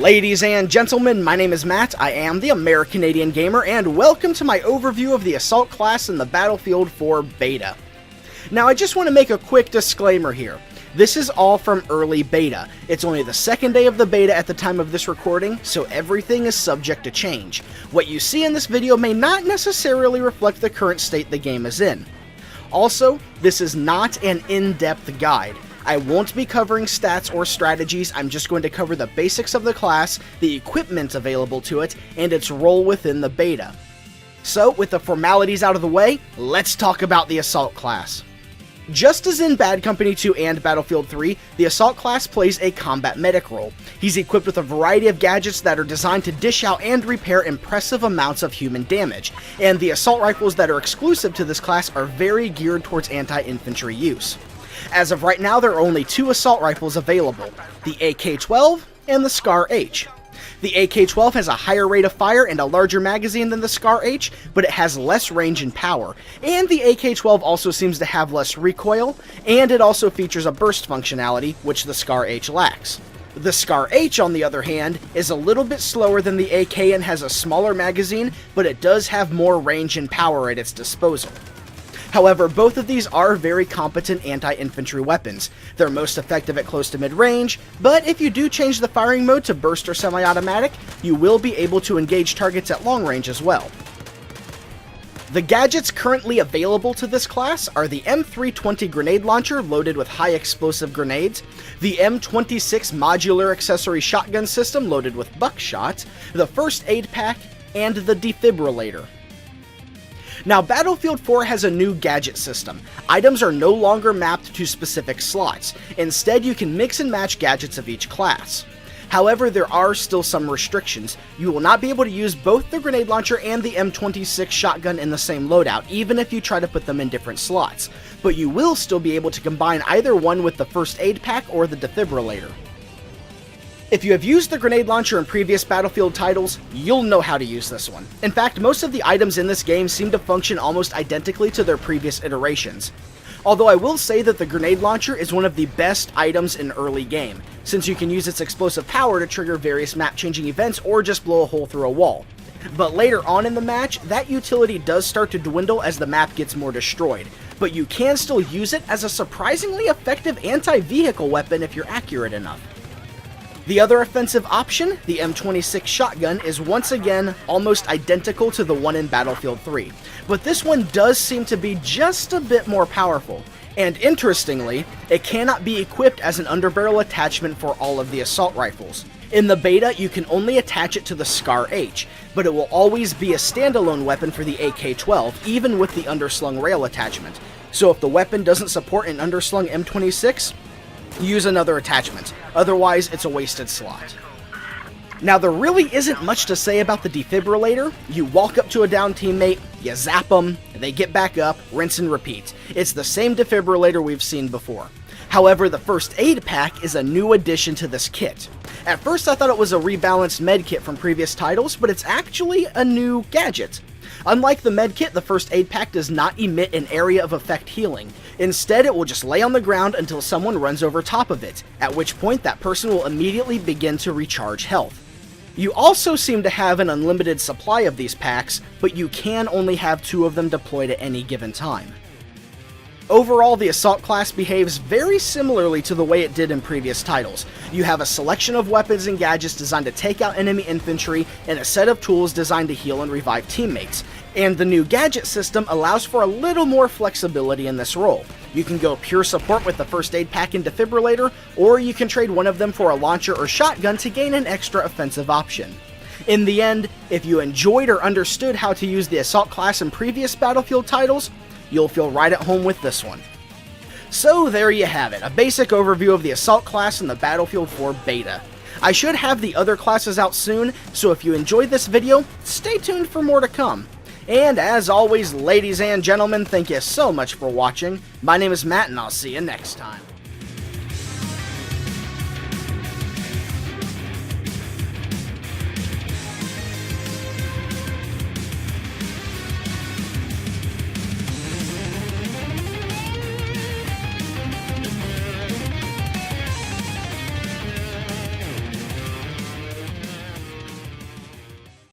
Ladies and gentlemen, my name is Matt, I am the American-Canadian Gamer, and welcome to my overview of the Assault class in the Battlefield 4 beta. Now I just want to make a quick disclaimer here. This is all from early beta. It's only the second day of the beta at the time of this recording, so everything is subject to change. What you see in this video may not necessarily reflect the current state the game is in. Also, this is not an in-depth guide. I won't be covering stats or strategies, I'm just going to cover the basics of the class, the equipment available to it, and its role within the beta. So, with the formalities out of the way, let's talk about the Assault class. Just as in Bad Company 2 and Battlefield 3, the Assault class plays a combat medic role. He's equipped with a variety of gadgets that are designed to dish out and repair impressive amounts of human damage, and the assault rifles that are exclusive to this class are very geared towards anti-infantry use. As of right now, there are only two assault rifles available, the AK-12 and the SCAR-H. The AK-12 has a higher rate of fire and a larger magazine than the SCAR-H, but it has less range and power, and the AK-12 also seems to have less recoil, and it also features a burst functionality, which the SCAR-H lacks. The SCAR-H, on the other hand, is a little bit slower than the AK and has a smaller magazine, but it does have more range and power at its disposal. However, both of these are very competent anti-infantry weapons. They're most effective at close to mid-range, but if you do change the firing mode to burst or semi-automatic, you will be able to engage targets at long range as well. The gadgets currently available to this class are the M320 grenade launcher loaded with high explosive grenades, the M26 modular accessory shotgun system loaded with buckshot, the first aid pack, and the Defibrillator. Now, Battlefield 4 has a new gadget system. Items are no longer mapped to specific slots. Instead, you can mix and match gadgets of each class. However, there are still some restrictions. You will not be able to use both the grenade launcher and the M26 shotgun in the same loadout, even if you try to put them in different slots. But you will still be able to combine either one with the first aid pack or the Defibrillator. If you have used the grenade launcher in previous Battlefield titles, you'll know how to use this one. In fact, most of the items in this game seem to function almost identically to their previous iterations. Although I will say that the grenade launcher is one of the best items in early game, since you can use its explosive power to trigger various map-changing events or just blow a hole through a wall. But later on in the match, that utility does start to dwindle as the map gets more destroyed, but you can still use it as a surprisingly effective anti-vehicle weapon if you're accurate enough. The other offensive option, the M26 shotgun, is once again almost identical to the one in Battlefield 3, but this one does seem to be just a bit more powerful. And interestingly, it cannot be equipped as an underbarrel attachment for all of the assault rifles. In the beta, you can only attach it to the SCAR-H, but it will always be a standalone weapon for the AK-12, even with the underslung rail attachment. So if the weapon doesn't support an underslung M26, use another attachment, otherwise it's a wasted slot. Now, there really isn't much to say about the Defibrillator. You walk up to a down teammate, you zap them, they get back up, rinse and repeat. It's the same Defibrillator we've seen before. However, the first aid pack is a new addition to this kit. At first I thought it was a rebalanced med kit from previous titles, but it's actually a new gadget. Unlike the medkit, the first aid pack does not emit an area of effect healing. Instead, it will just lay on the ground until someone runs over top of it, at which point that person will immediately begin to recharge health. You also seem to have an unlimited supply of these packs, but you can only have 2 of them deployed at any given time. Overall, the Assault class behaves very similarly to the way it did in previous titles. You have a selection of weapons and gadgets designed to take out enemy infantry, and a set of tools designed to heal and revive teammates. And the new gadget system allows for a little more flexibility in this role. You can go pure support with the first aid pack and Defibrillator, or you can trade one of them for a launcher or shotgun to gain an extra offensive option. In the end, if you enjoyed or understood how to use the Assault class in previous Battlefield titles, you'll feel right at home with this one. So there you have it, a basic overview of the Assault class in the Battlefield 4 beta. I should have the other classes out soon, so if you enjoyed this video, stay tuned for more to come. And as always, ladies and gentlemen, thank you so much for watching. My name is Matt, and I'll see you next time.